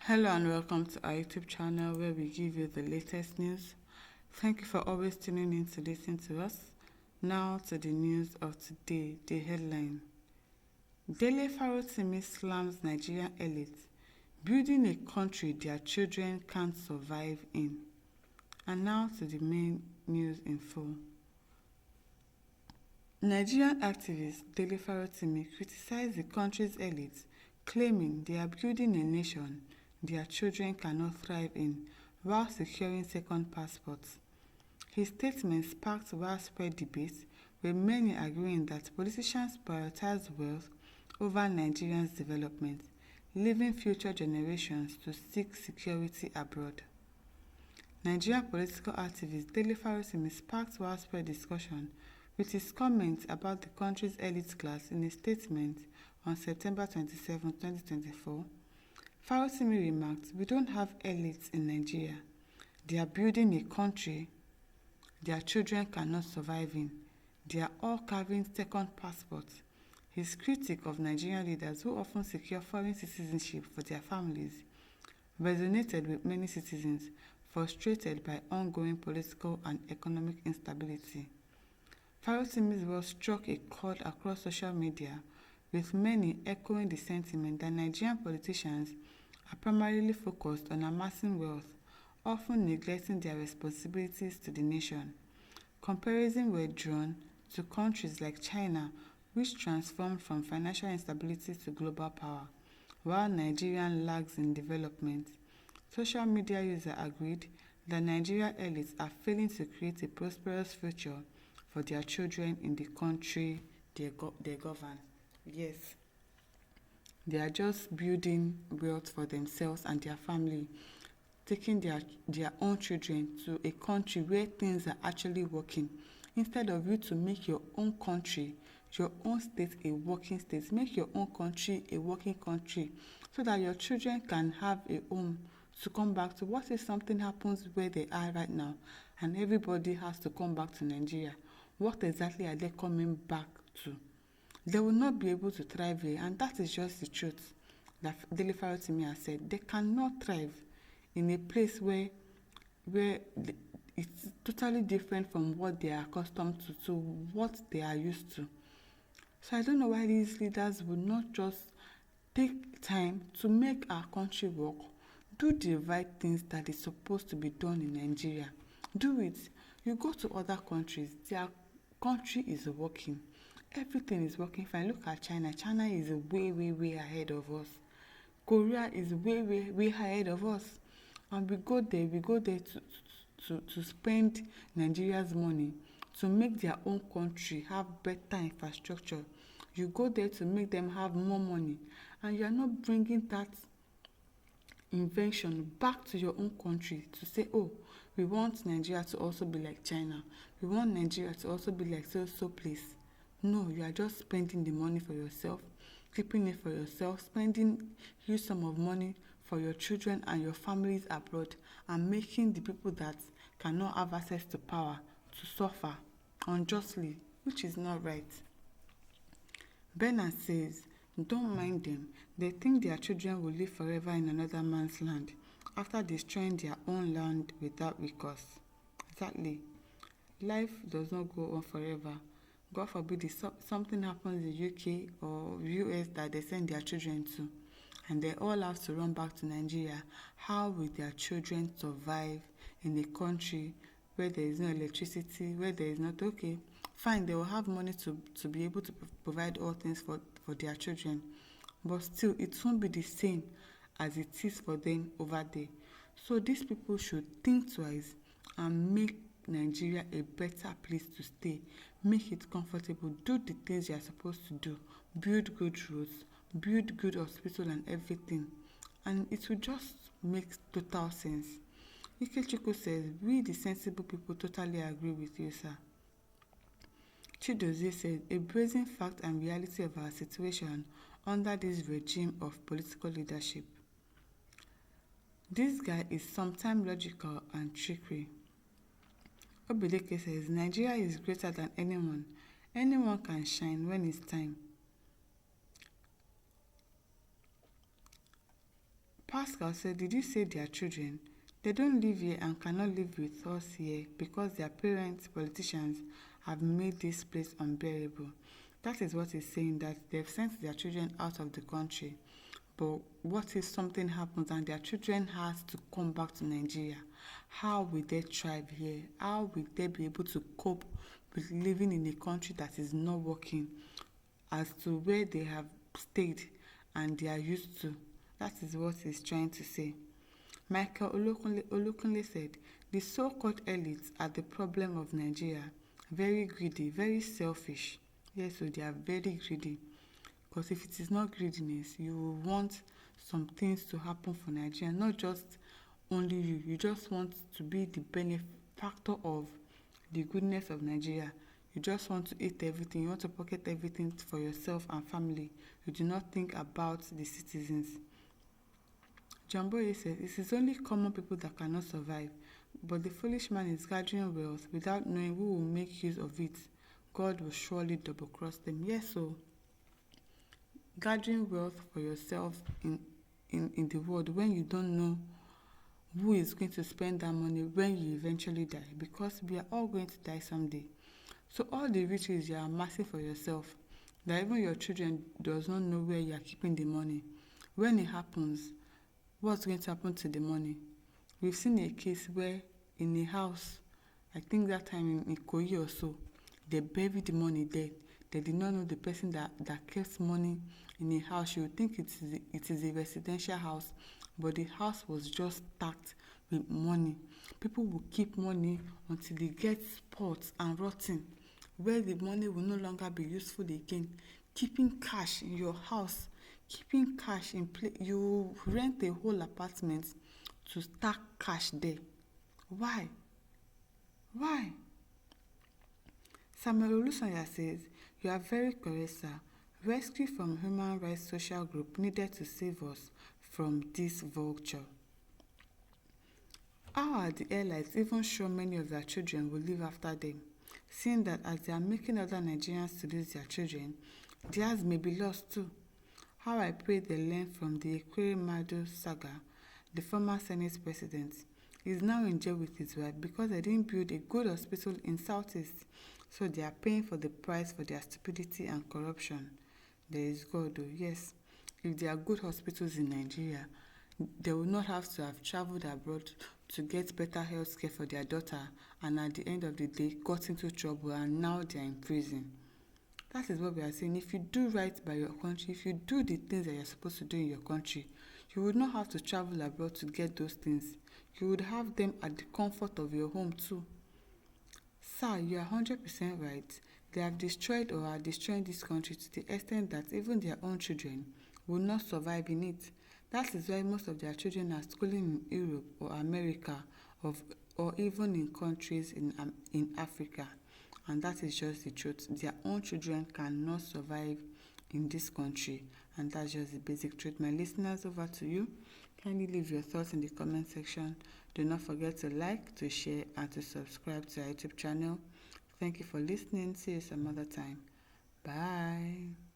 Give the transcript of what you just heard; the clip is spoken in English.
Hello and welcome to our YouTube channel where we give you the latest news. Thank you for always tuning in to listen to us. Now to the news of today, the headline. Dele Farotimi slams Nigerian elite, building a country their children can't survive in. And now to the main news in full. Nigerian activist Dele Farotimi criticized the country's elite, claiming they are building a nation their children cannot thrive in while securing second passports. His statement sparked widespread debate, with many agreeing that politicians prioritize wealth over Nigerians' development, leaving future generations to seek security abroad. Nigerian political activist Dele Farotimi sparked widespread discussion with his comments about the country's elite class in a statement on September 27, 2024. Farotimi remarked, "We don't have elites in Nigeria. They are building a country their children cannot survive in. They are all carrying second passports." His critique of Nigerian leaders who often secure foreign citizenship for their families resonated with many citizens frustrated by ongoing political and economic instability. Farotimi's words struck a chord across social media, with many echoing the sentiment that Nigerian politicians are primarily focused on amassing wealth, often neglecting their responsibilities to the nation. Comparisons were drawn to countries like China, which transformed from financial instability to global power, while Nigeria lags in development. Social media users agreed that Nigerian elites are failing to create a prosperous future for their children in the country they govern. Yes, they are just building wealth for themselves and their family, taking their own children to a country where things are actually working. Instead of you to make your own country, your own state a working state, make your own country a working country so that your children can have a home to come back to. What if something happens where they are right now and everybody has to come back to Nigeria? What exactly are they coming back to? They will not be able to thrive here, and that is just the truth that Dele Farotimi has said. They cannot thrive in a place where it's totally different from what they are accustomed to what they are used to. So I don't know why these leaders would not just take time to make our country work, do the right things that is supposed to be done in Nigeria. Do it. You go to other countries, their country is working. Everything is working fine. Look at China. China is way ahead of us. Korea is way ahead of us. And we go there to spend Nigeria's money to make their own country have better infrastructure. You go there to make them have more money, and you are not bringing that invention back to your own country to say, oh, we want Nigeria to also be like China. We want Nigeria to also be like so place. No, you are just spending the money for yourself, keeping it for yourself, spending huge sum of money for your children and your families abroad, and making the people that cannot have access to power to suffer unjustly, which is not right. Bernard says, don't mind them. They think their children will live forever in another man's land after destroying their own land without recourse. Exactly. Life does not go on forever. God forbid if something happens in UK or US that they send their children to, and they all have to run back to Nigeria. How will their children survive in a country where there is no electricity, where there is not, okay, fine, they will have money to be able to provide all things for their children, but still it won't be the same as it is for them over there. So these people should think twice and make Nigeria a better place to stay, make it comfortable, do the things you are supposed to do, build good roads, build good hospital and everything, and it will just make total sense. Ikechukwu says, we the sensible people totally agree with you, sir. Chidozie said, a brazen fact and reality of our situation under this regime of political leadership. This guy is sometimes logical and trickery. Obeleke says, Nigeria is greater than anyone. Anyone can shine when it's time. Pascal said, did you say their children? They don't live here and cannot live with us here because their parents, politicians, have made this place unbearable. That is what he's saying, that they've sent their children out of the country. But what if something happens and their children has to come back to Nigeria? How will they thrive here? How will they be able to cope with living in a country that is not working as to where they have stayed and they are used to? That is what he's trying to say. Michael Olukunle said, the so-called elites are the problem of Nigeria. Very greedy, very selfish. Yes, so they are very greedy. Because if it is not greediness, you will want some things to happen for Nigeria, not just only you. You just want to be the benefactor of the goodness of Nigeria. You just want to eat everything. You want to pocket everything for yourself and family. You do not think about the citizens. Jamboye says, it is only common people that cannot survive, but the foolish man is gathering wealth without knowing who will make use of it. God will surely double cross them. Yes, so gathering wealth for yourself in the world when you don't know who is going to spend that money when you eventually die, because we are all going to die someday. So all the riches you are amassing for yourself, that even your children does not know where you are keeping the money. When it happens, what's going to happen to the money? We've seen a case where in a house, I think that time in Ikoyi or so, they buried the money there. They did not know the person that kept money in a house. You would think it is a residential house, but the house was just stacked with money. People will keep money until it gets spoiled and rotten, where the money will no longer be useful again. Keeping cash in your house, keeping cash in place. You rent a whole apartment to stack cash there. Why? Samuel Olusanya says, you are very correct, sir. Rescue from human rights social group needed to save us from this vulture. How are the airlines even sure many of their children will live after them, seeing that as they are making other Nigerians to lose their children, theirs may be lost too? How I pray they learn from the Ekweremadu saga. The former Senate president is now in jail with his wife because they didn't build a good hospital in Southeast, so they are paying for the price for their stupidity and corruption. There is God though, yes. If there are good hospitals in Nigeria, they will not have to have traveled abroad to get better health care for their daughter, and at the end of the day got into trouble and now they are in prison. That is what we are saying. If you do right by your country, if you do the things that you're supposed to do in your country, you would not have to travel abroad to get those things. You would have them at the comfort of your home too. Sir, you are 100% right. They have destroyed or are destroying this country to the extent that even their own children will not survive in it. That is why most of their children are schooling in Europe or America or even in countries in Africa. And that is just the truth. Their own children cannot survive in this country. And that's just the basic truth. My listeners, over to you. Kindly leave your thoughts in the comment section. Do not forget to like, to share, and to subscribe to our YouTube channel. Thank you for listening. See you some other time. Bye.